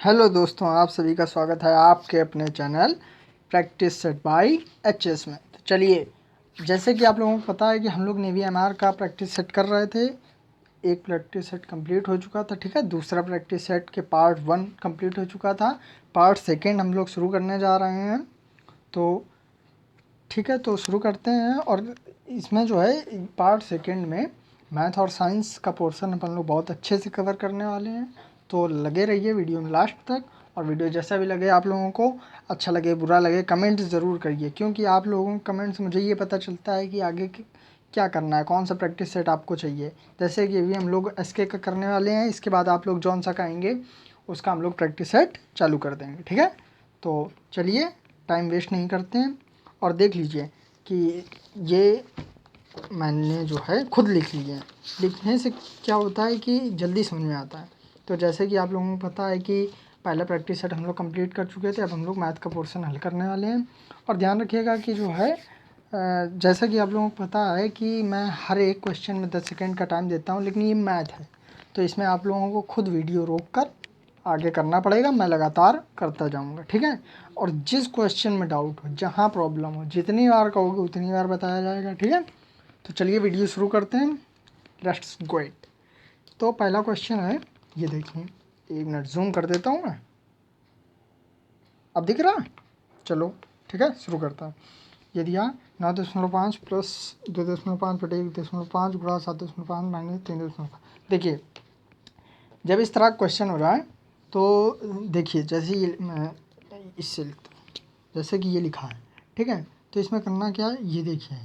Hello दोस्तों, आप सभी का स्वागत है आपके अपने channel practice set by HS में। तो चलिए, जैसे कि आप लोगों को पता है कि हम लोग नेवी एमआर का प्रैक्टिस सेट कर रहे थे। एक प्रैक्टिस सेट कंप्लीट हो चुका था, ठीक है। दूसरा प्रैक्टिस सेट के पार्ट 1 कंप्लीट हो चुका था। पार्ट सेकेंड हम लोग शुरू करने जा रहे हैं। तो ठीक है, तो शुरू करते हैं। और इसमें जो है पार्ट सेकेंड में मैथ और साइंस का पोर्शन अपन लोग बहुत अच्छे से कवर करने वाले हैं। तो लगे रहिए वीडियो में लास्ट तक। और वीडियो जैसा भी लगे आप लोगों को, अच्छा लगे बुरा लगे, कमेंट ज़रूर करिए, क्योंकि आप लोगों के कमेंट से मुझे ये पता चलता है कि आगे क्या करना है, कौन सा प्रैक्टिस सेट आपको चाहिए। जैसे कि अभी हम लोग एसके का करने वाले हैं, इसके बाद आप लोग जौन सा कहेंगे उसका हम लोग प्रैक्टिस सेट चालू कर देंगे, ठीक है। तो चलिए, टाइम वेस्ट नहीं करते हैं और देख लीजिए कि ये मैंने जो है खुद लिख लिए हैं। लिखने से क्या होता है कि जल्दी समझ में आता है। तो जैसे कि आप लोगों को पता है कि पहला प्रैक्टिस सेट हम लोग कंप्लीट कर चुके थे। अब हम लोग मैथ का पोर्शन हल करने वाले हैं। और ध्यान रखिएगा कि जो है जैसा कि आप लोगों को पता है कि मैं हर एक क्वेश्चन में 10 सेकेंड का टाइम देता हूँ, लेकिन ये मैथ है तो इसमें आप लोगों को खुद वीडियो रोक कर आगे करना पड़ेगा। मैं लगातार करता जाऊँगा, ठीक है। और जिस क्वेश्चन में डाउट हो, जहाँ प्रॉब्लम हो, जितनी बार कहोगे उतनी बार बताया जाएगा, ठीक है। तो चलिए वीडियो शुरू करते हैं। Let's go it. तो पहला क्वेश्चन है, ये देखिए, 1 मिनट जूम कर देता हूँ मैं। अब दिख रहा है? चलो ठीक है, शुरू करता हूँ। ये दिया 9.5 प्लस 2.5 बटे 1.5 गुणा 7.5 माइनस 3.5। देखिए, जब इस तरह क्वेश्चन हो रहा है तो देखिए, जैसे ये मैं इससे लिखता हूँ, जैसे कि ये लिखा है, ठीक है। तो इसमें करना क्या है, ये देखिए,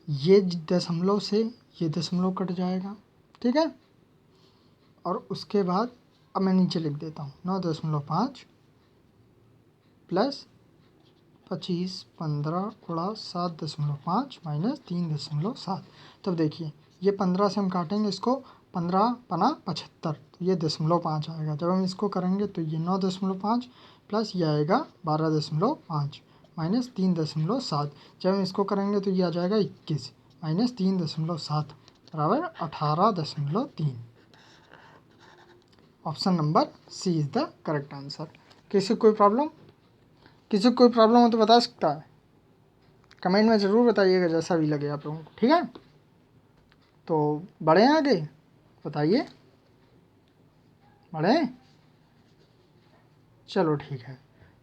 ये दशमलव से ये दशमलव कट जाएगा, ठीक है। और उसके बाद अब मैं नीचे लिख देता हूँ 9.5 प्लस 25 15 गुणा 7.5 माइनस 3.7। तब देखिए, ये 15 से हम काटेंगे इसको, 15 पना 75, तो ये 0.5 आएगा। जब हम इसको करेंगे तो ये 9.5 प्लस ये आएगा 12.5 माइनस 3.7। जब हम इसको करेंगे तो ये आ जाएगा 21 माइनस 3.7 बराबर 18.3। Option number C is the correct answer. किसी को कोई प्रॉब्लम हो तो बता सकता है, कमेंट में ज़रूर बताइएगा, जैसा भी लगे आप लोगों को, ठीक है। तो बढ़े आगे, बताइए, बढ़े। चलो ठीक है,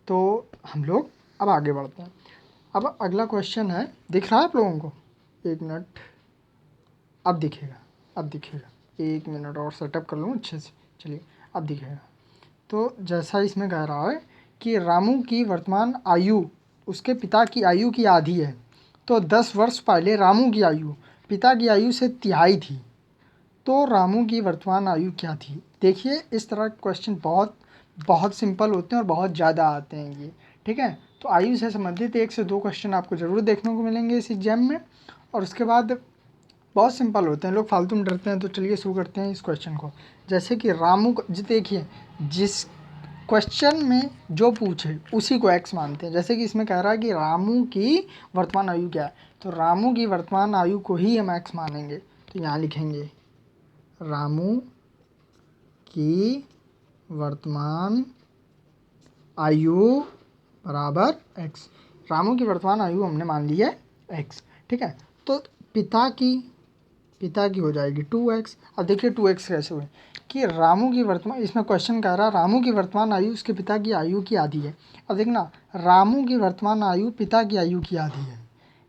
तो हम लोग अब आगे बढ़ते हैं। अब अगला क्वेश्चन है, दिख रहा है आप लोगों को? 1 मिनट, अब दिखेगा 1 मिनट और सेटअप कर लूँ अच्छे से। चलिए, अब दिखेगा। तो जैसा इसमें कह रहा है कि रामू की वर्तमान आयु उसके पिता की आयु की आधी है, तो 10 वर्ष पहले रामू की आयु पिता की आयु से तिहाई थी, तो रामू की वर्तमान आयु क्या थी। देखिए, इस तरह के क्वेश्चन बहुत बहुत सिंपल होते हैं और बहुत ज़्यादा आते हैं ये, ठीक है। तो आयु से संबंधित 1 से 2 क्वेश्चन आपको ज़रूर देखने को मिलेंगे इस एग्जाम में। और उसके बाद बहुत सिंपल होते हैं, लोग फालतू में डरते हैं। तो चलिए शुरू करते हैं इस क्वेश्चन को। जैसे कि रामू जी, देखिए, जिस क्वेश्चन में जो पूछे उसी को एक्स मानते हैं। जैसे कि इसमें कह रहा है कि रामू की वर्तमान आयु क्या है, तो रामू की वर्तमान आयु को ही हम एक्स मानेंगे। तो यहाँ लिखेंगे रामू की वर्तमान आयु बराबर एक्स। रामू की वर्तमान आयु हमने मान ली है एक्स, ठीक है। तो पिता की हो जाएगी 2x। अब देखिए 2x कैसे हुए कि रामू की वर्तमान, इसमें क्वेश्चन कह रहा है रामू की वर्तमान आयु उसके पिता की आयु की आधी है। अब देखना, रामू की वर्तमान आयु पिता की आयु की आधी है,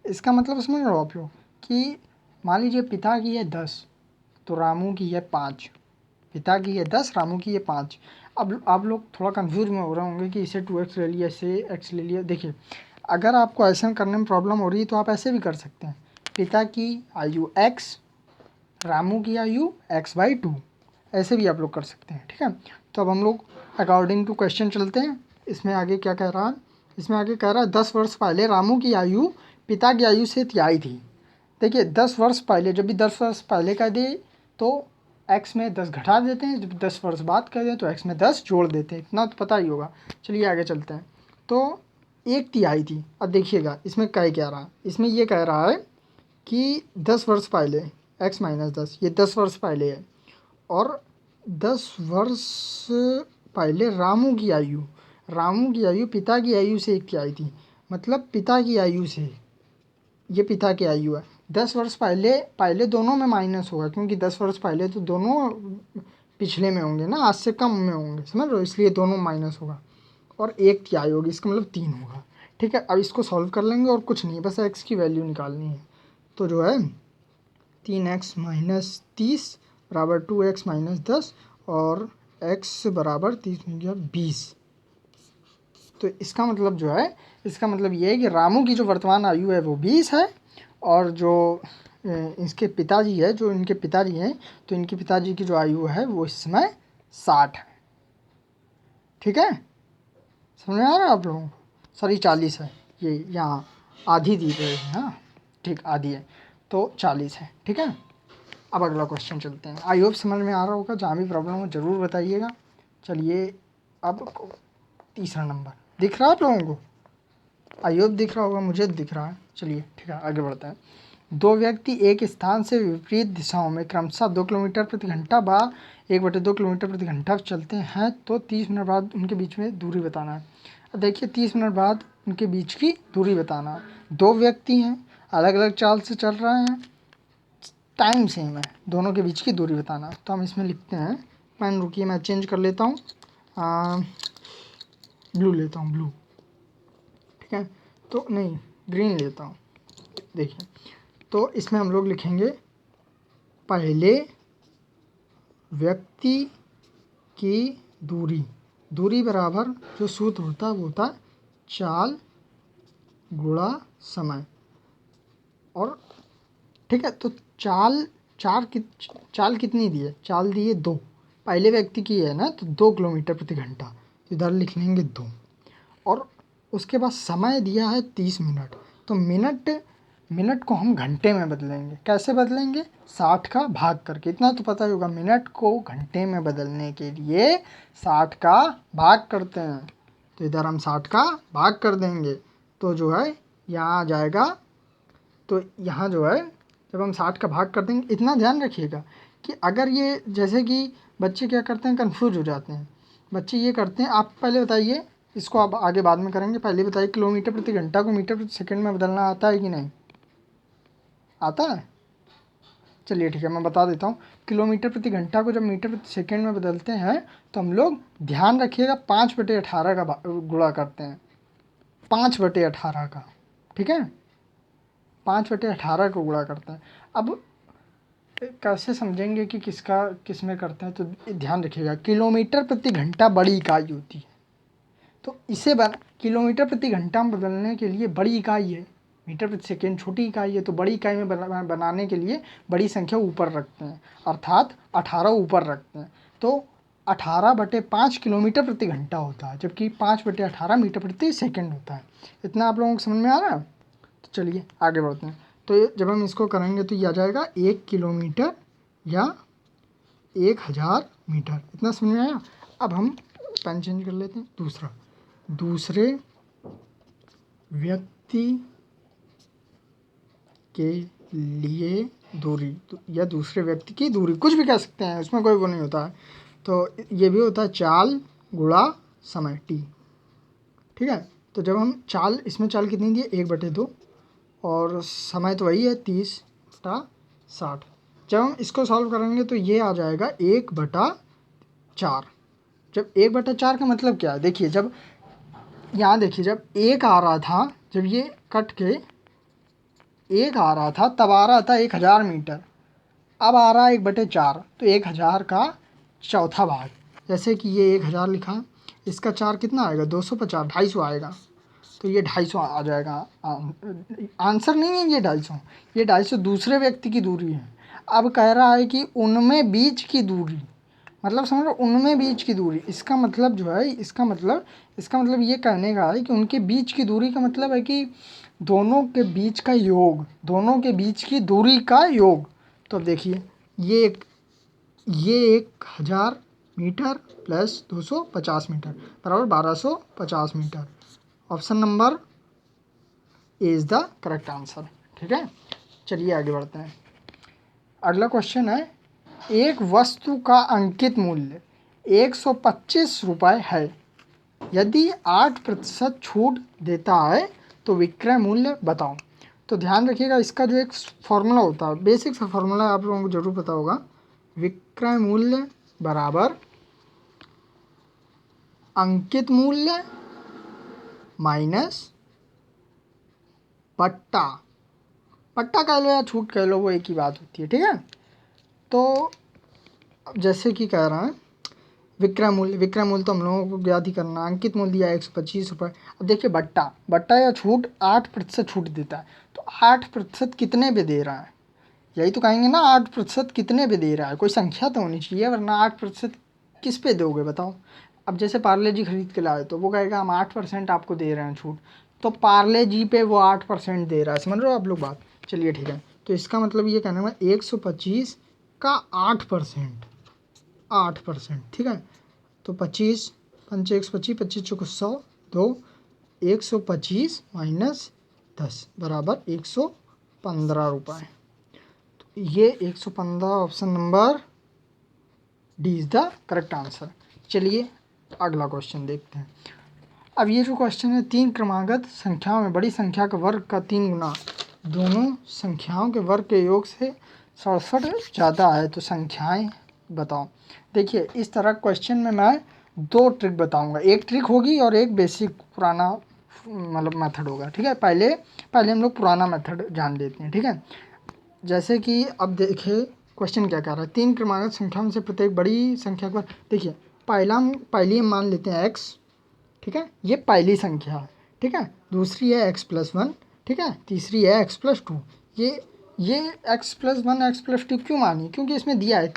इसका मतलब समझ रहे हो आप लोग कि मान लीजिए पिता की है 10 तो रामू की है 5, पिता की है 10, रामू की है 5। अब आप लोग थोड़ा कंफ्यूज में हो रहे होंगे कि इसे 2x ले लिया, इसे x ले लिया। देखिए, अगर आपको ऐसे करने में प्रॉब्लम हो रही है तो आप ऐसे भी कर सकते हैं, पिता की आयु x, रामू की आयु x/2, ऐसे भी आप लोग कर सकते हैं, ठीक है। तो अब हम लोग अकॉर्डिंग टू क्वेश्चन चलते हैं। इसमें आगे क्या कह रहा है, इसमें आगे कह रहा है 10 वर्ष पहले रामू की आयु पिता की आयु से तिहाई थी। देखिए, 10 वर्ष पहले, जब भी 10 वर्ष पहले कह दे तो x में 10 घटा देते हैं, जब 10 वर्ष बाद कह दें तो x में 10 जोड़ देते हैं, इतना तो पता ही होगा। चलिए आगे चलते हैं। तो 1/3 थी। अब देखिएगा इसमें क्या रहा, इसमें ये कह रहा है कि 10 वर्ष पहले x - 10, ये 10 वर्ष पहले है। और 10 वर्ष पहले रामू की आयु पिता की आयु से 1 तिहाई थी। मतलब पिता की आयु से, ये पिता की आयु है। 10 वर्ष पहले दोनों में माइनस होगा, क्योंकि 10 वर्ष पहले तो दोनों पिछले में होंगे ना, आज से कम में होंगे, समझ रहे हो, इसलिए दोनों माइनस होगा। और 1 तिहाई होगी, इसका मतलब 3 होगा। ठीक है, अब इसको सॉल्व कर लेंगे और कुछ नहीं, बस x की वैल्यू निकालनी है। तो जो है 3x माइनस 30 बराबर 2x माइनस 10 और x बराबर 30 में गया 20। तो इसका मतलब जो है, इसका मतलब ये है कि रामू की जो वर्तमान आयु है वो 20 है, और जो इसके पिताजी है, जो इनके पिताजी हैं, तो इनके पिताजी की जो आयु है वो इस समय 60 है। ठीक है, समझ में आ रहा है आप लोगों को? सॉरी 40 है, ये यहाँ आधी दी गई है। हाँ ठीक, आधी है तो 40 है। ठीक है, अब अगला क्वेश्चन चलते हैं। आई होप समझ में आ रहा होगा, जहाँ भी प्रॉब्लम हो ज़रूर बताइएगा। चलिए, अब तीसरा नंबर दिख रहा है आप लोगों को? आई होप दिख रहा होगा, मुझे दिख रहा है। चलिए ठीक है, आगे बढ़ते हैं। 2 व्यक्ति एक स्थान से विपरीत दिशाओं में क्रमशः 2 किलोमीटर प्रति घंटा व 1/2 किलोमीटर प्रति घंटा चलते हैं, तो 30 मिनट बाद उनके बीच में दूरी बताना है। अब देखिए, 30 मिनट बाद उनके बीच की दूरी बताना है। 2 व्यक्ति हैं, अलग अलग चाल से चल रहे हैं, टाइम सेम है, दोनों के बीच की दूरी बताना। तो हम इसमें लिखते हैं, पेन रुकिए मैं चेंज कर लेता हूँ, ब्लू लेता हूँ, ब्लू। ठीक है, तो नहीं, ग्रीन लेता हूँ। देखिए, तो इसमें हम लोग लिखेंगे पहले व्यक्ति की दूरी बराबर जो सूत्र होता है वो होता है चाल गुणा समय। और ठीक है, तो चाल कितनी दी है? चाल दी है 2, पहले व्यक्ति की है ना, तो 2 किलोमीटर प्रति घंटा, तो इधर लिख लेंगे 2। और उसके बाद समय दिया है 30 मिनट, तो मिनट को हम घंटे में बदलेंगे। कैसे बदलेंगे? 60 का भाग करके। इतना तो पता ही होगा, मिनट को घंटे में बदलने के लिए 60 का भाग करते हैं। तो इधर हम 60 का भाग कर देंगे, तो जो है यहाँ आ जाएगा। तो यहाँ जो है, जब हम 60 का भाग कर देंगे, इतना ध्यान रखिएगा कि अगर ये, जैसे कि बच्चे क्या करते हैं, कन्फ्यूज हो जाते हैं। बच्चे ये करते हैं, आप पहले बताइए, इसको आप आगे बाद में करेंगे, पहले बताइए किलोमीटर प्रति घंटा को मीटर प्रति सेकंड में बदलना आता है कि नहीं? आता है? चलिए ठीक है, मैं बता देता हूँ। किलोमीटर प्रति घंटा को जब मीटर प्रति सेकंड में बदलते हैं, तो हम लोग ध्यान रखिएगा 5/18 का गुणा करते हैं, 5/18 का। ठीक है, 5/18 को गुणा करते हैं। अब कैसे समझेंगे कि किस में करते हैं, तो ध्यान रखिएगा, किलोमीटर प्रति घंटा बड़ी इकाई होती है, तो इसे किलोमीटर प्रति घंटा में बदलने के लिए बड़ी इकाई है, मीटर प्रति सेकेंड छोटी इकाई है, तो बड़ी इकाई में बनाने के लिए बड़ी संख्या ऊपर रखते हैं, अर्थात 18 ऊपर रखते हैं। तो 18/5 किलोमीटर प्रति घंटा होता है, जबकि 5/18 मीटर प्रति सेकेंड होता है। इतना आप लोगों को समझ में आ रहा है? तो चलिए आगे बढ़ते हैं। तो जब हम इसको करेंगे तो ये आ जाएगा 1 किलोमीटर या 1000 मीटर। इतना समझ में आया? अब हम पेन चेंज कर लेते हैं। दूसरे व्यक्ति के लिए दूरी, या दूसरे व्यक्ति की दूरी, कुछ भी कह सकते हैं, उसमें कोई वो नहीं होता है। तो ये भी होता है चाल गुणा समय t। ठीक है, तो जब हम इसमें चाल कितनी दी है? 1/2, और समय तो वही है 30/60। जब हम इसको सॉल्व करेंगे तो ये आ जाएगा 1/4। जब 1/4 का मतलब क्या है? देखिए, जब यहाँ देखिए, जब 1 आ रहा था, जब ये कट के 1 आ रहा था, तब आ रहा था 1000 मीटर। अब आ रहा है 1/4, तो 1000 का चौथा भाग। जैसे कि ये 1000 लिखा, इसका 4 कितना आएगा? 250, 250 आएगा, तो ये 250 आ जाएगा। आंसर नहीं है ये 250, ये 250 दूसरे व्यक्ति की दूरी है। अब कह रहा है कि उनमें बीच की दूरी, मतलब समझ लो, उनमें बीच की दूरी। इसका मतलब जो है, इसका मतलब ये कहने का है कि उनके बीच की दूरी का मतलब है कि दोनों के बीच का योग, दोनों के बीच की दूरी का योग। तो अब देखिए, ये 1000 मीटर प्लस 250 मीटर बराबर 1250 metre. Option number A is the correct answer. ठीक है, चलिए आगे बढ़ते हैं। अगला क्वेश्चन है, एक वस्तु का अंकित मूल्य 125 रुपये है। यदि 8% छूट देता है तो विक्रय मूल्य बताओ। तो ध्यान रखिएगा, इसका जो एक फॉर्मूला होता है, बेसिक सा फॉर्मूला आप लोगों को जरूर पता होगा। विक्रय मूल्य बराबर अंकित मूल्य माइनस पट्टा। पट्टा कह लो या छूट कह लो, वो एक ही बात होती है, ठीक है। तो अब जैसे कि कह रहा है विक्रय मूल्य तो हम लोगों को ज्ञात ही करना। अंकित मूल्य दिया 125 रुपये। अब देखिए बट्टा या छूट 8% छूट देता है, तो 8% कितने पे दे रहा है, यही तो कहेंगे ना, 8% कितने पे दे रहा है, कोई संख्या तो होनी चाहिए, वरना 8% किस पे दोगे बताओ। अब जैसे पार्ले जी खरीद के लाए तो वो कहेगा हम 8% आपको दे रहे हैं छूट, तो पार्ले जी पे वो 8% दे रहा है, समझ रहे हो आप लोग बात। चलिए ठीक है, तो इसका मतलब ये कहना है 125 का 8%, 8%, ठीक है। तो 25 पंचे 125, 25 चौको 100, 2, 125 माइनस 10 बराबर 115 रुपये। तो ये 115 option number D is the correct answer. चलिए अगला क्वेश्चन देखते हैं। अब ये जो क्वेश्चन है, 3 क्रमागत संख्याओं में बड़ी संख्या के वर्ग का 3 गुना दोनों संख्याओं के वर्ग के योग से 67 ज़्यादा है, तो संख्याएं बताओ। देखिए इस तरह क्वेश्चन में मैं 2 ट्रिक बताऊंगा, एक ट्रिक होगी और एक बेसिक पुराना मतलब मेथड होगा, ठीक है। पहले हम लोग पुराना मेथड जान लेते हैं, ठीक है। जैसे कि अब देखिए क्वेश्चन क्या कह रहा है, 3 क्रमागत संख्याओं में से प्रत्येक बड़ी संख्या का, देखिए पहली हम मान लेते हैं x, ठीक है, ये पहली संख्या है, ठीक है। दूसरी है x+1, ठीक है। तीसरी है x+2। ये x+1 x+2 क्यों मानी, क्योंकि इसमें दिया है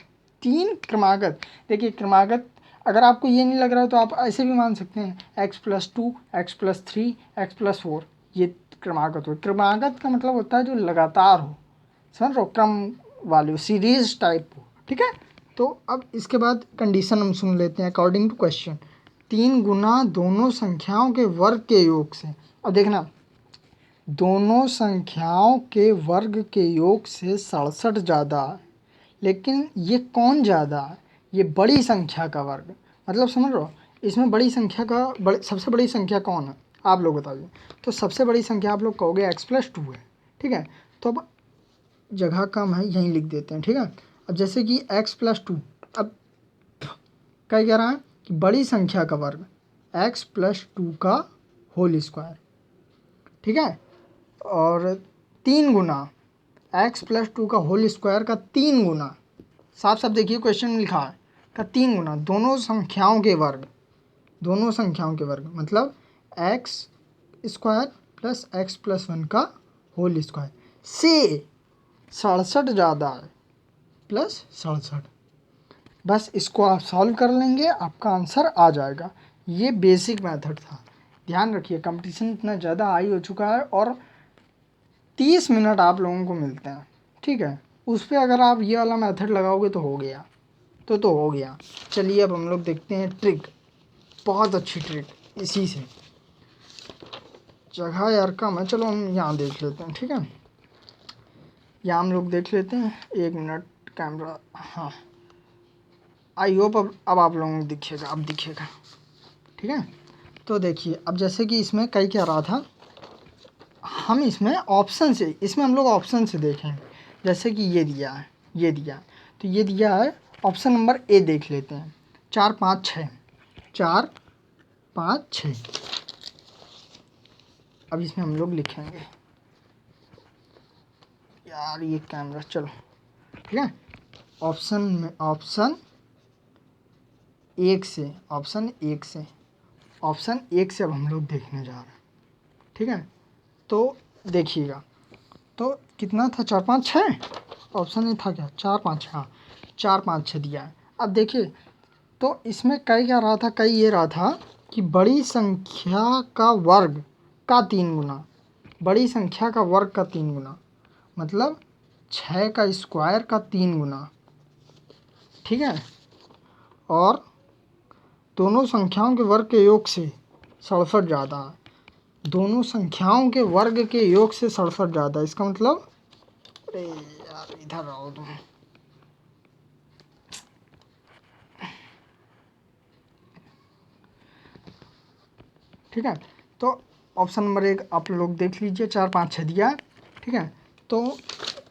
3 क्रमागत। देखिए क्रमागत अगर आपको ये नहीं लग रहा हो तो आप ऐसे भी मान सकते हैं x+2 x+3 x+4, ये क्रमागत हो। क्रमागत का मतलब होता है जो लगातार हो, समझ रहे हो, क्रम वाले सीरीज टाइप हो, ठीक है। तो अब इसके बाद कंडीशन हम सुन लेते हैं अकॉर्डिंग टू क्वेश्चन। 3 गुना दोनों संख्याओं के वर्ग के योग से। अब देखना, दोनों संख्याओं के वर्ग के योग से 67 ज़्यादा है, लेकिन ये कौन ज़्यादा है, ये बड़ी संख्या का वर्ग, मतलब समझ रहे हो, इसमें बड़ी संख्या का सबसे बड़ी संख्या कौन है आप लोग बताइए। तो सबसे बड़ी संख्या आप लोग कहोगे x+2 है, ठीक है। तो अब जगह कम है, यहीं लिख देते हैं, ठीक है। अब जैसे कि x+2, अब क्या कह रहा है कि बड़ी संख्या का वर्ग x+2 का होल स्क्वायर, ठीक है। और 3 गुना x+2 का होल स्क्वायर का 3 गुना, साफ साफ देखिए क्वेश्चन में लिखा है का 3 गुना दोनों संख्याओं के वर्ग, दोनों संख्याओं के वर्ग मतलब x² प्लस x+1 का होल स्क्वायर से 67 ज़्यादा है, प्लस 67। बस इसको आप सॉल्व कर लेंगे, आपका आंसर आ जाएगा। ये बेसिक मेथड था। ध्यान रखिए कंपटीशन इतना ज़्यादा हाई हो चुका है और 30 मिनट आप लोगों को मिलते हैं, ठीक है। उस पर अगर आप ये वाला मेथड लगाओगे तो हो गया, तो हो गया। चलिए अब हम लोग देखते हैं ट्रिक, बहुत अच्छी ट्रिक, इसी से जगह यार कम है, चलो हम यहाँ देख लेते हैं, ठीक है। यहाँ हम लोग देख लेते हैं, 1 मिनट कैमरा, हाँ आई होप अब आप लोगों को दिखेगा, अब दिखेगा, ठीक है। तो देखिए अब जैसे कि इसमें कई क्या रहा था, हम इसमें ऑप्शन से, इसमें हम लोग ऑप्शन से देखें। जैसे कि ये दिया है, ये दिया, तो ये दिया है ऑप्शन नंबर ए, देख लेते हैं 4 5 6, 4 5 6। अब इसमें हम लोग लिखेंगे, यार ये कैमरा, चलो ठीक है। ऑप्शन में ऑप्शन 1 से, ऑप्शन 1 से, ऑप्शन 1 से अब हम लोग देखने जा रहे हैं, ठीक है। तो देखिएगा, तो कितना था, 4 5 6, ऑप्शन में था क्या 4 5, हाँ 4 5 6 दिया है। अब देखिए तो इसमें कई क्या रहा था, कई ये रहा था कि बड़ी संख्या का वर्ग का 3 गुना, बड़ी संख्या का वर्ग का 3 गुना मतलब 6 का स्क्वायर का 3 गुना, ठीक है। और दोनों संख्याओं के वर्ग के योग से 67 ज़्यादा है, दोनों संख्याओं के वर्ग के योग से 67 ज़्यादा, इसका मतलब, अरे यार इधर आओ तुम, ठीक है। तो ऑप्शन नंबर 1 आप लोग देख लीजिए, 4 5 6 दिया है, ठीक है। तो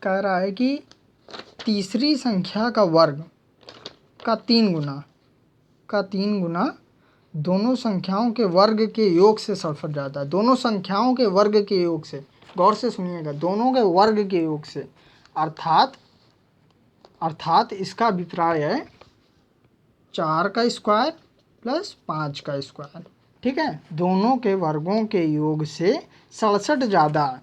कह रहा है कि तीसरी संख्या का वर्ग का 3 गुना दोनों संख्याओं के वर्ग के योग से 67 जाता है। दोनों संख्याओं के वर्ग के योग से, गौर से सुनिएगा, दोनों के वर्ग के योग से, अर्थात इसका अभिप्राय है 4 का स्क्वायर प्लस 5 का स्क्वायर, ठीक है। दोनों के वर्गों के योग से 67 ज़्यादा है,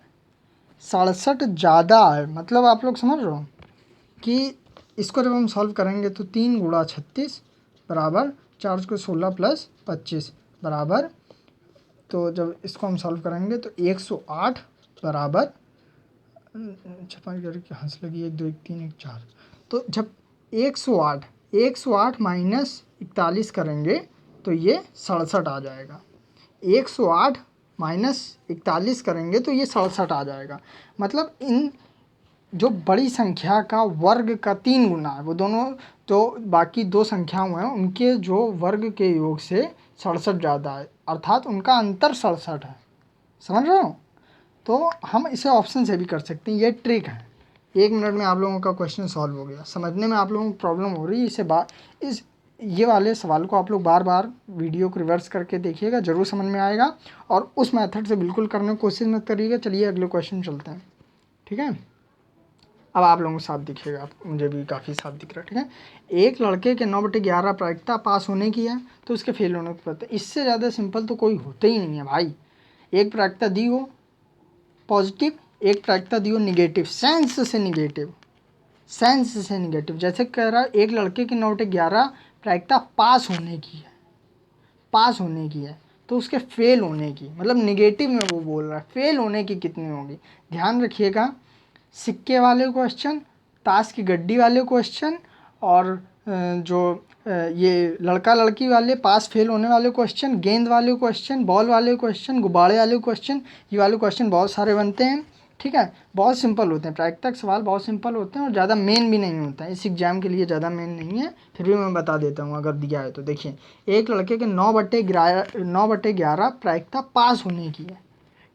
67 ज़्यादा है। मतलब आप लोग समझ रहे हो कि इसको जब हम सॉल्व करेंगे तो 3 गुणा 36 बराबर 4 को 16 प्लस 25 बराबर, तो जब इसको हम सॉल्व करेंगे तो 108 बराबर, छपाई करके हंस लगी, 1 2 1 3 1 4, तो जब 108 माइनस 41 करेंगे तो ये 67 आ जाएगा। 108 माइनस 41 करेंगे तो ये 67 आ जाएगा। मतलब इन जो बड़ी संख्या का वर्ग का 3 गुना है, वो दोनों जो बाकी दो संख्याओं हैं उनके जो वर्ग के योग से 67 ज़्यादा है, अर्थात उनका अंतर 67 है। समझ रहे हो? तो हम इसे ऑप्शन से भी कर सकते हैं, ये ट्रिक है। 1 मिनट में आप लोगों का क्वेश्चन सॉल्व हो गया। समझने में आप लोगों को प्रॉब्लम हो रही है, ये वाले सवाल को आप लोग बार बार वीडियो को रिवर्स करके देखिएगा, ज़रूर समझ में आएगा। और उस मेथड से बिल्कुल करने की कोशिश मत करिएगा। चलिए अगले क्वेश्चन चलते हैं, ठीक है। अब आप लोगों को साफ दिखेगा, मुझे भी काफ़ी साफ दिख रहा है, ठीक है। एक लड़के के 9/11 प्रायिकता पास होने की है तो उसके फेल होने की पता है। इससे ज़्यादा सिंपल तो कोई होता ही नहीं है भाई। एक प्रायिकता दी हो पॉजिटिव, एक प्रायिकता दी हो निगेटिव, सेंस से निगेटिव। जैसे कह रहा है एक लड़के की 9/11 प्रायिकता पास होने की है तो उसके फेल होने की, मतलब निगेटिव में वो बोल रहा है, फेल होने की कितनी होगी। ध्यान रखिएगा, सिक्के वाले क्वेश्चन, ताश की गड्डी वाले क्वेश्चन, और जो ये लड़का लड़की वाले पास फेल होने वाले क्वेश्चन, गेंद वाले क्वेश्चन, बॉल वाले क्वेश्चन, गुब्बारे वाले क्वेश्चन, ये वाले क्वेश्चन बहुत सारे बनते हैं, ठीक है। बहुत सिंपल होते हैं, प्रायिकता के सवाल बहुत सिंपल होते हैं और ज़्यादा मेन भी नहीं होता है। इस एग्जाम के लिए ज़्यादा मेन नहीं है, फिर भी मैं बता देता हूँ अगर दिया है तो। देखिए, एक लड़के के 9/11 प्रायिकता पास होने की है,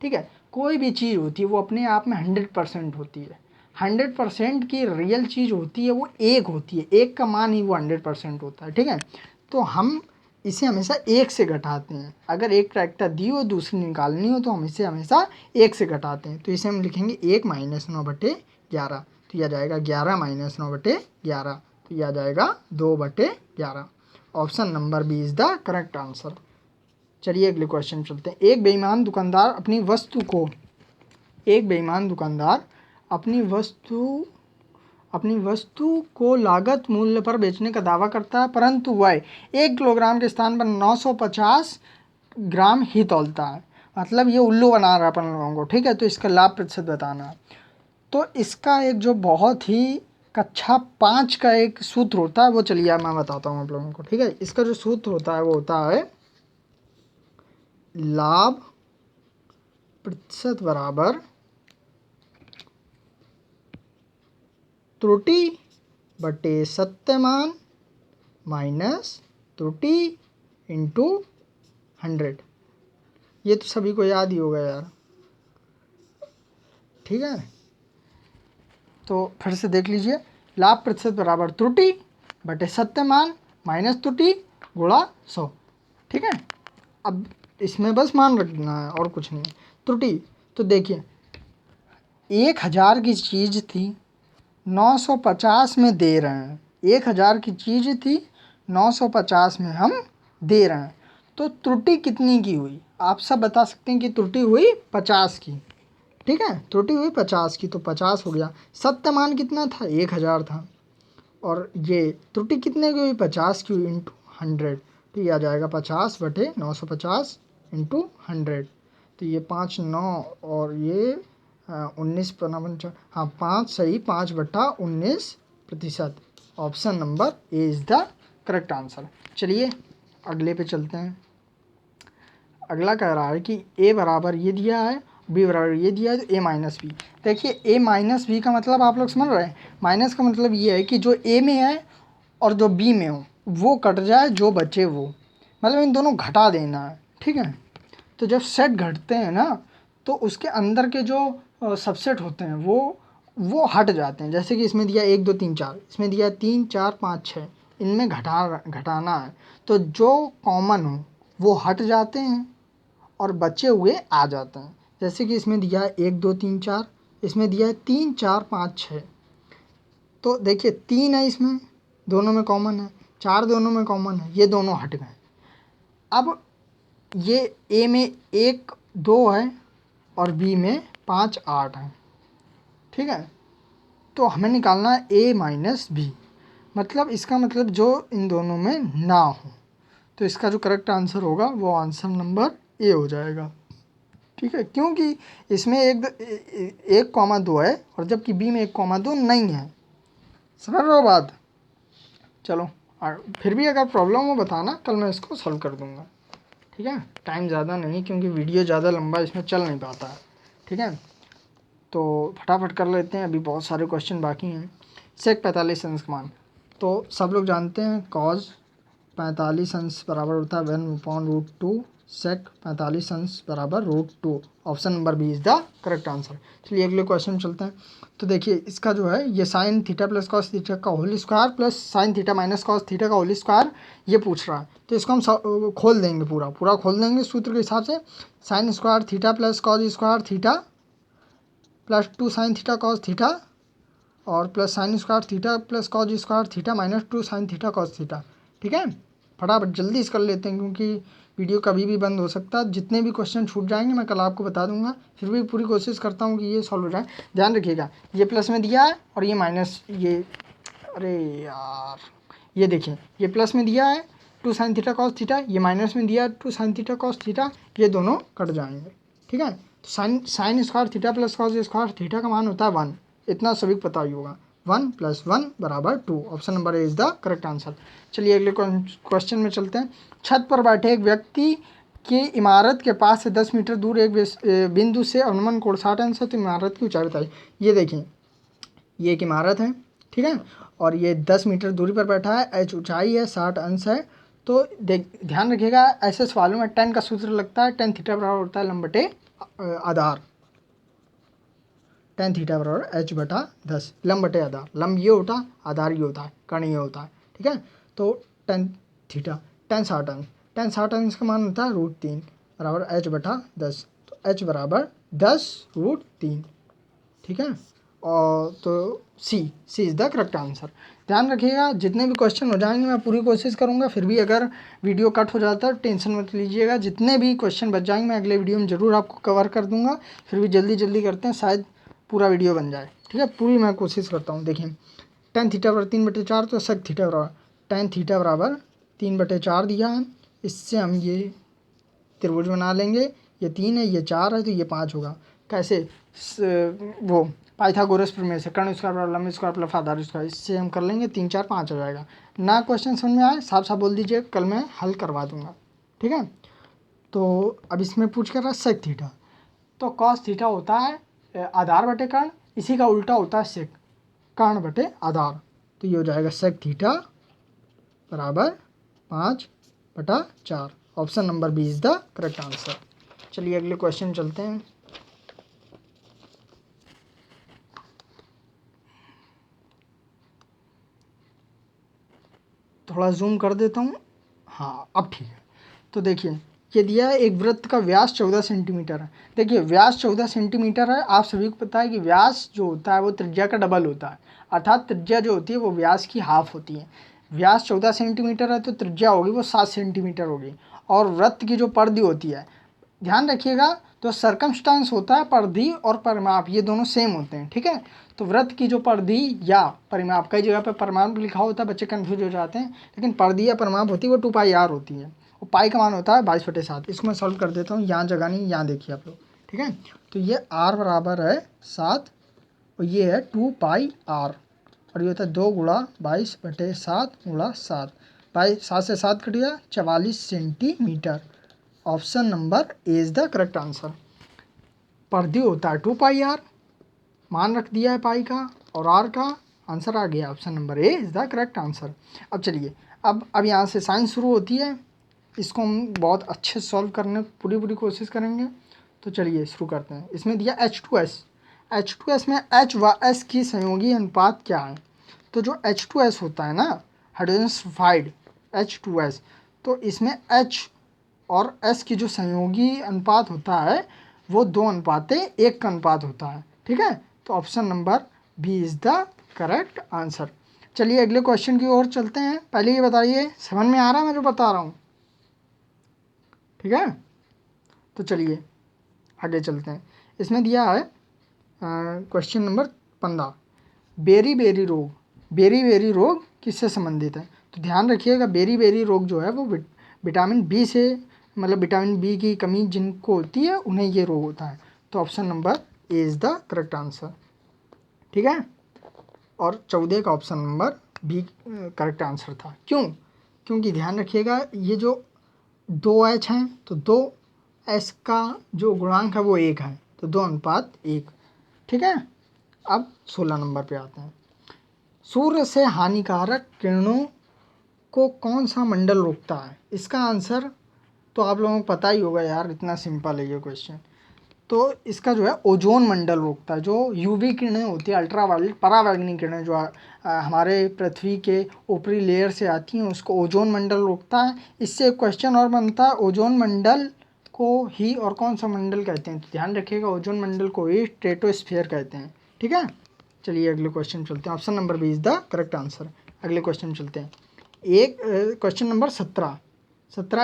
ठीक है। कोई भी चीज़ होती है वो अपने आप में 100% होती है। 100% की रियल चीज़ होती है वो 1 होती है, 1 का मान ही वो 100% होता है, ठीक है। तो हम इसे हमेशा 1 से घटाते हैं। अगर एक प्रायिकता दी हो दूसरी निकालनी हो तो हम इसे हमेशा 1 से घटाते हैं। तो इसे हम लिखेंगे 1 माइनस 9/11, तो यह आ जाएगा 11 माइनस 9/11, तो यह आ जाएगा 2/11। Option number B is the correct answer. चलिए अगले क्वेश्चन चलते हैं। एक बेईमान दुकानदार अपनी वस्तु को लागत मूल्य पर बेचने का दावा करता है, परंतु वह 1 किलोग्राम के स्थान पर 950 ग्राम ही तौलता है। मतलब ये उल्लू बना रहा है अपन लोगों को, ठीक है। तो इसका लाभ प्रतिशत बताना। तो इसका एक जो बहुत ही कक्षा 5 का एक सूत्र होता है, वो चलिए मैं बताता हूँ आप लोगों को, ठीक है। इसका जो सूत्र होता है वो होता है लाभ प्रतिशत बराबर त्रुटि बटे सत्य मान माइनस त्रुटि इंटू 100। ये तो सभी को याद ही होगा यार, ठीक है। तो फिर से देख लीजिए, लाभ प्रतिशत बराबर त्रुटि बटे सत्य मान माइनस त्रुटि गुणा 100, ठीक है। अब इसमें बस मान रखना है और कुछ नहीं। त्रुटि तो देखिए 1000 की चीज़ थी 950 में दे रहे हैं, 1000 की चीज़ थी 950 में हम दे रहे हैं, तो त्रुटि कितनी की हुई? आप सब बता सकते हैं कि त्रुटि हुई 50 की, ठीक है। त्रुटि हुई 50 की, तो 50 हो गया। सत्य मान कितना था? 1000 था, और ये त्रुटि कितने की हुई? 50 की हुई इंटू 100, तो ये आ जाएगा 50/950 इंटू 100। तो ये 5 9 और ये 19 हाँ 5 सही, 5/19%। Option number A is the correct answer. चलिए अगले पे चलते हैं। अगला कह रहा है कि ए बराबर ये दिया है, बी बराबर ये दिया है, तो ए माइनस बी। देखिए ए माइनस बी का मतलब आप लोग समझ रहे हैं। माइनस का मतलब ये है कि जो ए में है और जो बी में हो वो कट जाए, जो बचे वो, मतलब इन दोनों घटा देना है, ठीक है। तो जब सेट घटते हैं ना तो उसके अंदर के जो सबसेट होते हैं वो हट जाते हैं। जैसे कि इसमें दिया 1 2 3 4, इसमें दिया 3 4 5 6, इनमें घटाना है तो जो कॉमन हो वो हट जाते हैं और बचे हुए आ जाते हैं। जैसे कि इसमें दिया है 1 2 3 4, इसमें दिया है 3 4 5 6, तो देखिए 3 है इसमें, दोनों में कॉमन है, 4 दोनों में कॉमन है, ये दोनों हट गए। अब ये ए में 1 2 है और बी में 5 8 है, ठीक है। तो हमें निकालना है ए माइनस बी, मतलब इसका मतलब जो इन दोनों में ना हो, तो इसका जो करेक्ट आंसर होगा वो आंसर नंबर ए हो जाएगा, ठीक है। क्योंकि इसमें 1,2 है और जबकि बी में 1,2 नहीं है। समझ रहे हो बात? चलो फिर भी अगर प्रॉब्लम हो बताना, कल मैं इसको सॉल्व कर दूंगा, ठीक है। टाइम ज़्यादा नहीं क्योंकि वीडियो ज़्यादा लंबा इसमें चल नहीं पाता है, ठीक है। तो फटाफट कर लेते हैं, अभी बहुत सारे क्वेश्चन बाकी हैं। सेक 45 अंश का मान, तो सब लोग जानते हैं कॉज 45 अंश बराबर होता है 1/√2, सेक 45 अंश बराबर √2। Option number B is the correct answer. चलिए अगले क्वेश्चन चलते हैं। तो देखिए इसका जो है ये sine theta plus cos theta का whole square plus sine theta minus cos theta का होल स्क्वायर ये पूछ रहा है। तो इसको हम खोल देंगे, पूरा खोल देंगे सूत्र के हिसाब से। Sine square theta plus cos square theta plus 2 sine theta cos theta और plus sine square theta plus cos square theta minus 2 sine theta cos theta, ठीक है। फटाफट जल्दी इस कर लेते हैं क्योंकि वीडियो कभी भी बंद हो सकता है। जितने भी क्वेश्चन छूट जाएंगे मैं कल आपको बता दूंगा, फिर भी पूरी कोशिश करता हूँ कि ये सॉल्व हो जाए। ध्यान रखिएगा ये प्लस में दिया है और ये माइनस, ये अरे यार ये देखिए ये प्लस में दिया है 2 साइन थीटा कॉस थीटा, ये माइनस में दिया है 2 साइन थीटा कॉस थीटा, ये दोनों कट जाएंगे, ठीक है। तो sign square theta plus cos square theta का मान होता है 1, इतना सभी को पता ही होगा। 1 + 1 = 2, option number A is the correct answer. चलिए अगले क्वेश्चन में चलते हैं। छत पर बैठे एक व्यक्ति की इमारत के पास से 10 मीटर दूर एक बिंदु से अनुमान कोण 60 अंश है, तो इमारत की ऊंचाई बताइए। ये देखिए ये एक इमारत है, ठीक है, और ये 10 मीटर दूरी पर बैठा है, एच ऊंचाई है, 60 अंश है। तो ध्यान रखिएगा ऐसे सवालों में tan का सूत्र लगता है, tan थीटा बराबर होता है लंब बटे आधार, tan थीटा बराबर h/10 लंब बटे आधार। लंब ये होता है, आधार ये होता है, कर्ण ये होता है, ठीक है। तो tan थीटा tan 60 अंश का मान होता है √3 बराबर h/10, तो h बराबर 10√3, ठीक है। और तो सी इज़ द करेक्ट आंसर। ध्यान रखिएगा जितने भी क्वेश्चन हो जाएंगे मैं पूरी कोशिश करूंगा, फिर भी अगर वीडियो कट हो जाता है टेंशन मत लीजिएगा, जितने भी क्वेश्चन बच जाएंगे मैं अगले वीडियो में ज़रूर आपको कवर कर दूंगा। फिर भी जल्दी करते हैं, शायद पूरा वीडियो बन जाए, ठीक है। पूरी मैं कोशिश करता हूँ। देखिए tan थीटा बराबर 3/4, तो sec थीटा बराबर tan थीटा बराबर 3/4 दिया है, इससे हम ये त्रिभुज बना लेंगे। ये 3 है, ये 4 है, तो ये 5 होगा। कैसे? वो पाइथागोरस प्रमेय से, कर्ण स्क्वायर बराबर लंब स्क्वायर प्लस आधार स्क्वायर, इससे हम कर लेंगे 3 4 5 हो जाएगा ना। क्वेश्चन समझ में आए साफ बोल दीजिए, कल मैं हल करवा दूंगा, ठीक है। तो अब इसमें पूछ कर रहा है सेक थीटा, तो कॉस थीटा होता है आधार बटे कर्ण, इसी का उल्टा होता है सेक, कर्ण बटे आधार। तो ये हो जाएगा सेक थीटा बराबर 5/4, option number B is the correct answer. चलिए अगले क्वेश्चन चलते हैं। थोड़ा जूम कर देता हूँ, हाँ अब ठीक है। तो देखिए ये दिया है एक वृत्त का व्यास 14 सेंटीमीटर है। देखिए व्यास 14 सेंटीमीटर है, आप सभी को पता है कि व्यास जो होता है वो त्रिज्या का डबल होता है, अर्थात त्रिज्या जो होती है वो व्यास की हाफ होती है। व्यास 14 सेंटीमीटर है तो त्रिज्या होगी वो 7 सेंटीमीटर होगी। और वृत्त की जो परिधि होती है, ध्यान रखिएगा, तो सरकमस्टांस होता है परिधि और परिमाप, ये दोनों सेम होते हैं, ठीक है। तो वृत्त की जो परिधि या परिमाप, कई जगह पर परिमाप लिखा होता है, बच्चे कंफ्यूज हो जाते हैं, लेकिन परिधि या परिमाप होती है वो 2πr होती है। और पाई का मान होता है 22/7। इसको मैं सॉल्व कर देता हूँ, यहाँ जगह नहीं, यहाँ देखिए आप लोग, ठीक है। तो ये r बराबर है 7 और ये है 2πr, और ये होता है 2 × 22/7 × 7, 7 से 7 कट गया 44 centimetre. Option number A is the correct answer. परिधि होता है 2πr, मान रख दिया है पाई का और आर का, आंसर आ गया, option number A is the correct answer. अब चलिए अब यहाँ से साइन शुरू होती है, इसको हम बहुत अच्छे से सॉल्व करने की पूरी कोशिश करेंगे। तो चलिए शुरू करते हैं। इसमें दिया H2S में H व S की संयोगी अनुपात क्या है? तो जो H2S होता है ना, हाइड्रोजन सल्फाइड H2S, तो इसमें H और S की जो संयोगी अनुपात होता है वो 2:1 का अनुपात होता है। ठीक है, तो option number B is the correct answer. चलिए अगले क्वेश्चन की ओर चलते हैं। पहले ये बताइए, समझ में आ रहा है मैं जो बता रहा हूँ? ठीक है, तो चलिए आगे चलते हैं। इसमें दिया है क्वेश्चन नंबर 15, बेरी बेरी रोग किससे संबंधित है? तो ध्यान रखिएगा, बेरी रोग जो है वो विटामिन बी से, मतलब विटामिन बी की कमी जिनको होती है उन्हें ये रोग होता है। तो option number A is the correct answer. ठीक है, और 14 का option number B correct answer था। क्योंकि ध्यान रखिएगा, ये जो 2H हैं तो 2S का जो गुणांक है वो 1 है, तो 2:1। ठीक है, अब 16 नंबर पे आते हैं। सूर्य से हानिकारक किरणों को कौन सा मंडल रोकता है? इसका आंसर तो आप लोगों को पता ही होगा यार, इतना सिंपल है ये क्वेश्चन। तो इसका जो है ओजोन मंडल रोकता है। जो यूवी किरणें होती है, अल्ट्रावायलेट परावैंगनी किरणें जो हमारे पृथ्वी के ऊपरी लेयर से आती हैं, उसको ओजोन मंडल रोकता है। इससे एक क्वेश्चन और बनता है, ओजोन मंडल को ही और कौन सा मंडल कहते हैं? तो ध्यान रखिएगा, ओजोन मंडल को ही स्ट्रेटोस्फीयर कहते हैं। ठीक है, चलिए अगले क्वेश्चन चलते हैं। Option number B is the correct answer. अगले क्वेश्चन चलते हैं। क्वेश्चन नंबर 17,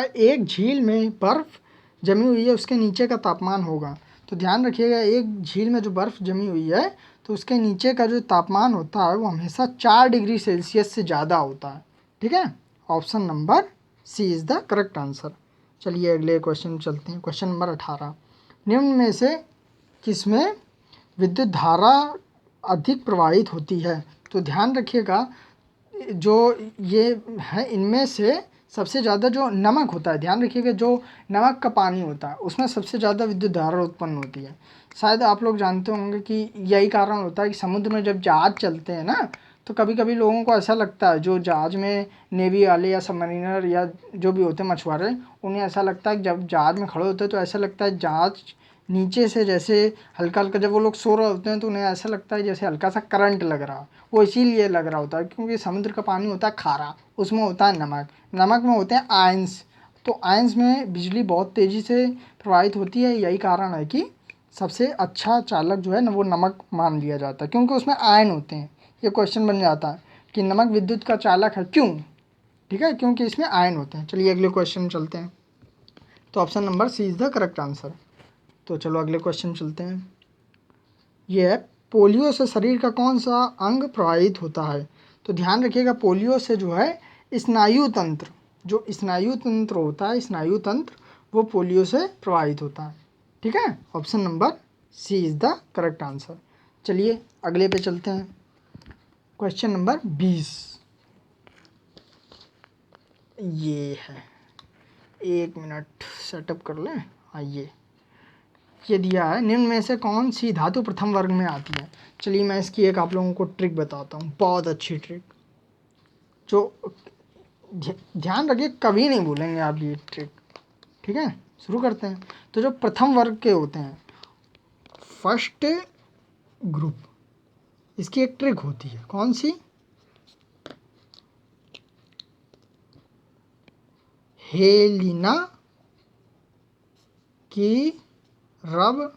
एक झील में बर्फ़ जमी हुई है, उसके नीचे का तापमान होगा। तो ध्यान रखिएगा, एक झील में जो बर्फ़ जमी हुई है तो उसके नीचे का जो तापमान होता है वो हमेशा 4 डिग्री सेल्सियस से ज़्यादा होता है। ठीक है, option number C is the correct answer. चलिए अगले क्वेश्चन चलते हैं। क्वेश्चन नंबर 18, निम्न में से किसमें विद्युत धारा अधिक प्रवाहित होती है? तो ध्यान रखिएगा, जो ये है इनमें से सबसे ज़्यादा जो नमक होता है, ध्यान रखिएगा, जो नमक का पानी होता है उसमें सबसे ज़्यादा विद्युत धारा उत्पन्न होती है। शायद आप लोग जानते होंगे कि यही कारण होता है कि समुद्र में जब जहाज़ चलते हैं ना, तो कभी कभी लोगों को ऐसा लगता है, जो जहाज़ में नेवी वाले या सबमरीनर या जो भी होते हैं मछुआरे, उन्हें ऐसा लगता है कि जब जहाज़ में खड़े होते हैं तो ऐसा लगता है जहाज़ नीचे से जैसे हल्का हल्का, जब वो लोग सो रहे होते हैं तो उन्हें ऐसा लगता है जैसे हल्का सा करंट लग रहा। वो इसीलिए लग रहा होता है क्योंकि समुद्र का पानी होता है खारा, उसमें होता है नमक में होते हैं आयंस। तो आयंस में बिजली बहुत तेज़ी से प्रवाहित होती है। यही कारण है कि सबसे अच्छा चालक जो है ना वो नमक मान लिया जाता है, क्योंकि उसमें आयन होते हैं। ये क्वेश्चन बन जाता है कि नमक विद्युत का चालक है, क्यों? ठीक है, क्योंकि इसमें आयन होते हैं। चलिए अगले क्वेश्चन चलते हैं। तो option number C is the correct answer. तो चलो अगले क्वेश्चन चलते हैं। ये है, पोलियो से शरीर का कौन सा अंग प्रभावित होता है? तो ध्यान रखिएगा, पोलियो से जो है स्नायु तंत्र, जो स्नायु तंत्र होता है, स्नायु तंत्र वो पोलियो से प्रभावित होता है। ठीक है, option number C is the correct answer. चलिए अगले पे चलते हैं। क्वेश्चन नंबर 20 ये है, 1 मिनट सेटअप कर लें। आइए, ये दिया है, निम्न में से कौन सी धातु प्रथम वर्ग में आती है? चलिए मैं इसकी एक आप लोगों को ट्रिक बताता हूँ, बहुत अच्छी ट्रिक, जो ध्यान रखिए कभी नहीं भूलेंगे आप ये ट्रिक। ठीक है, शुरू करते हैं। तो जो प्रथम वर्ग के होते हैं, फर्स्ट ग्रुप, इसकी एक ट्रिक होती है, कौन सी? हेलिना की रब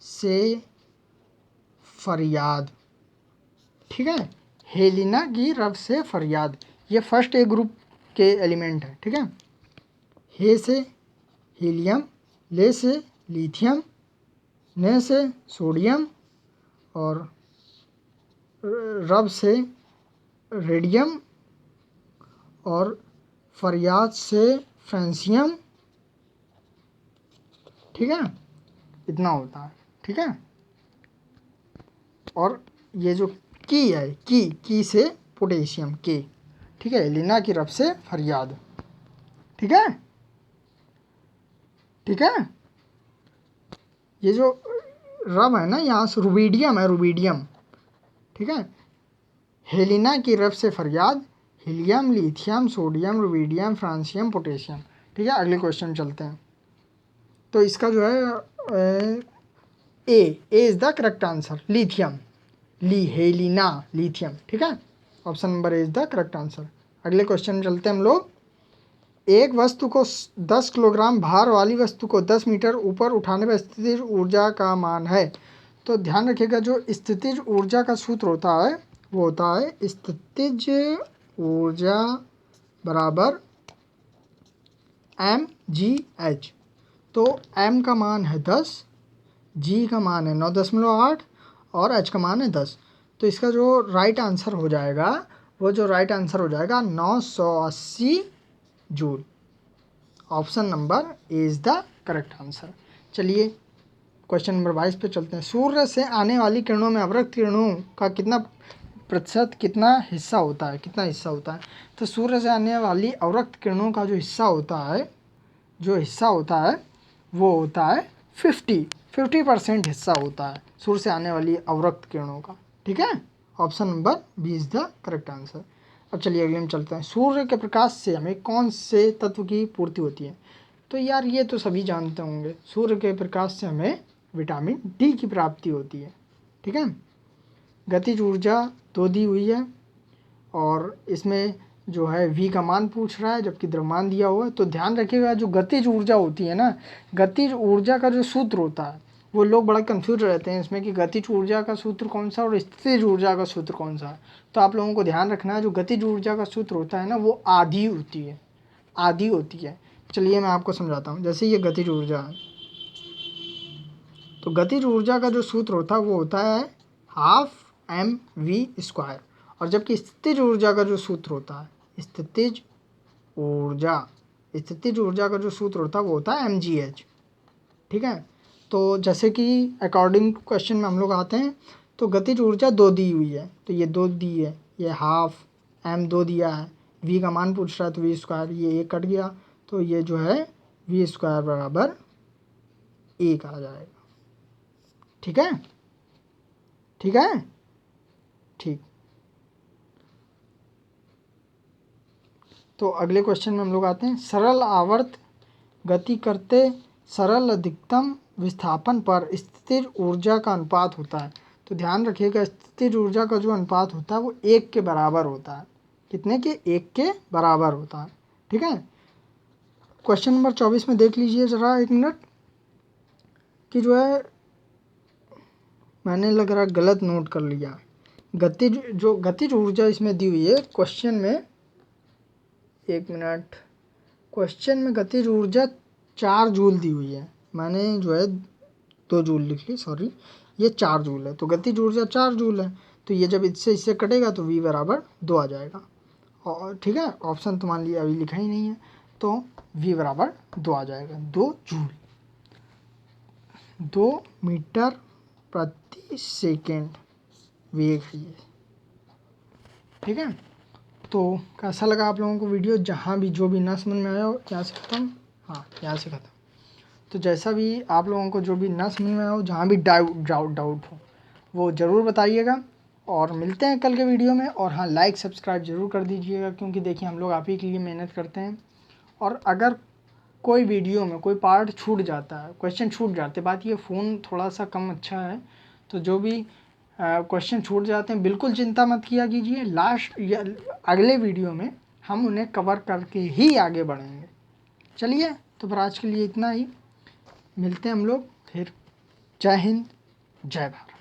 से फरियाद। ठीक है, हेलिना की रब से फरियाद, ये फर्स्ट ए ग्रुप के एलिमेंट है। ठीक है, हे से हीलियम, ले से लिथियम, ने से सोडियम, और रब से रेडियम, और फरियाद से फ्रांसियम। ठीक है, इतना होता है। ठीक है, और ये जो की है, की से पोटेशियम के। ठीक है, लीना की रब से फरियाद। ठीक है, ठीक है, ये जो रब है ना, यहाँ से रुबीडियम है, रुबीडियम। ठीक है, हेलिना की रब से फरियाद, helium, lithium, sodium, rubidium, francium, potassium. ठीक है, अगले क्वेश्चन चलते हैं। तो इसका जो है A is the correct answer, lithium, हेलिना, लिथियम। ठीक है, option number A is the correct answer. अगले क्वेश्चन में चलते हैं हम लोग। एक वस्तु को 10 किलोग्राम भार वाली वस्तु को 10 मीटर ऊपर उठाने पर स्थितिज ऊर्जा का मान है। तो ध्यान रखिएगा, जो स्थितिज ऊर्जा का सूत्र होता है वो होता है स्थितिज ऊर्जा बराबर mgh। तो m का मान है 10, g का मान है 9.8 और h का मान है 10। तो इसका जो राइट आंसर हो जाएगा, वो जो राइट आंसर हो जाएगा 980 joule. Option number A is the correct answer. चलिए क्वेश्चन नंबर 22 पे चलते हैं। सूर्य से आने वाली किरणों में अवरक्त किरणों का कितना प्रतिशत, कितना हिस्सा होता है, कितना हिस्सा होता है? तो सूर्य से आने वाली अवरक्त किरणों का जो हिस्सा होता है, वो होता है 50% हिस्सा होता है सूर्य से आने वाली अवरक्त किरणों का। ठीक है, option number B is the correct answer. अब चलिए अगले में चलते हैं। सूर्य के प्रकाश से हमें कौन से तत्व की पूर्ति होती है? तो यार ये तो सभी जानते होंगे, सूर्य के प्रकाश से हमें विटामिन डी की प्राप्ति होती है। ठीक है, गतिज ऊर्जा 2 दी हुई है और इसमें जो है v का मान पूछ रहा है, जबकि द्रव्यमान दिया हुआ है। तो ध्यान रखिएगा, जो गतिज ऊर्जा होती है ना, गतिज ऊर्जा का जो सूत्र होता है, वो लोग बड़ा कंफ्यूज रहते हैं इसमें कि गतिज ऊर्जा का सूत्र कौन सा और स्थितिज ऊर्जा का सूत्र कौन सा है। तो आप लोगों को ध्यान रखना है, जो गतिज ऊर्जा का सूत्र होता है ना, वो आधी होती है। चलिए मैं आपको समझाता हूँ। जैसे ये गतिज ऊर्जा है, तो गतिज ऊर्जा का जो सूत्र होता है वो होता है 12 mv²। और जबकि स्थितिज ऊर्जा का जो सूत्र होता है, स्थितिज ऊर्जा का जो सूत्र होता है वो होता है mgh। ठीक है, तो जैसे कि अकॉर्डिंग क्वेश्चन में हम लोग आते हैं, तो गतिज ऊर्जा 2 दी हुई है, तो ये 2 दी है, ये 12 m 2 दिया है, v का मान पूछ रहा है तो v², ये 1 कट गया, तो ये जो है v² बराबर 1 आ जाएगा। ठीक है, ठीक। तो अगले क्वेश्चन में हम लोग आते हैं। सरल आवर्त गति करते सरल अधिकतम विस्थापन पर स्थितिज ऊर्जा का अनुपात होता है। तो ध्यान रखिएगा, स्थितिज ऊर्जा का जो अनुपात होता है वो 1 के बराबर होता है। कितने के? 1 के बराबर होता है। ठीक है, क्वेश्चन नंबर 24 में देख लीजिए ज़रा 1 मिनट, कि जो है मैंने लग रहा गलत नोट कर लिया। गतिज ऊर्जा इसमें दी हुई है क्वेश्चन में, 1 मिनट, क्वेश्चन में गतिज ऊर्जा 4 जूल दी हुई है, मैंने जो है 2 जूल लिख ली, सॉरी, ये 4 जूल है। तो गतिज ऊर्जा 4 जूल है, तो ये जब इससे कटेगा तो v बराबर 2 आ जाएगा। और ठीक है, ऑप्शन तो मान लिया अभी लिखा ही नहीं है, तो v बराबर 2 आ जाएगा। 2 जूल, 2 मीटर प्रति सेकेंड वेग है ये। ठीक है, तो कैसा लगा आप लोगों को वीडियो? जहाँ भी जो भी ना समझ में आया हो, यहाँ से ख़त्म, हाँ यहाँ से ख़त्म। तो जैसा भी आप लोगों को जो भी ना समझ में आया हो, जहाँ भी डाउट हो, वो ज़रूर बताइएगा। और मिलते हैं कल के वीडियो में। और हाँ, लाइक सब्सक्राइब ज़रूर कर दीजिएगा, क्योंकि देखिए हम लोग आप ही के लिए मेहनत करते हैं। और अगर कोई वीडियो में कोई पार्ट छूट जाता है, क्वेश्चन छूट जाते, बात ये फ़ोन थोड़ा सा कम अच्छा है, तो जो भी क्वेश्चन छूट जाते हैं बिल्कुल चिंता मत किया कीजिए, लास्ट या अगले वीडियो में हम उन्हें कवर करके ही आगे बढ़ेंगे। चलिए, तो फिर आज के लिए इतना ही, मिलते हैं हम लोग फिर। जय हिंद, जय भारत।